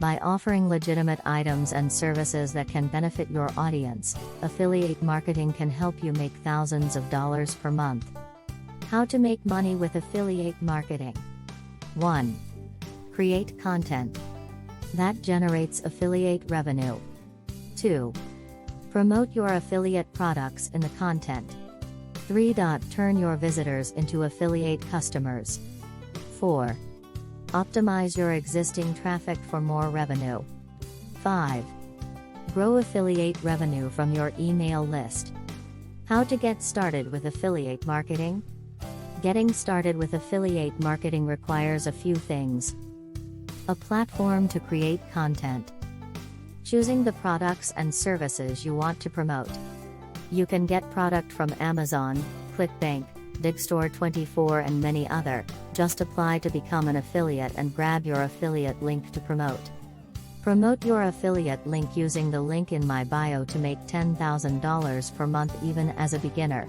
By offering legitimate items and services that can benefit your audience, affiliate marketing can help you make thousands of dollars per month. How to make money with affiliate marketing. 1. Create content that generates affiliate revenue. 2. Promote your affiliate products in the content. 3. Turn your visitors into affiliate customers. 4. Optimize your existing traffic for more revenue. 5. Grow affiliate revenue from your email list. How to get started with affiliate marketing? Getting started with affiliate marketing requires a few things. A platform to create content. Choosing the products and services you want to promote. You can get product from Amazon, ClickBank, Digstore24 and many other. Just apply to become an affiliate and grab your affiliate link to promote. Promote your affiliate link using the link in my bio to make $10,000 per month even as a beginner.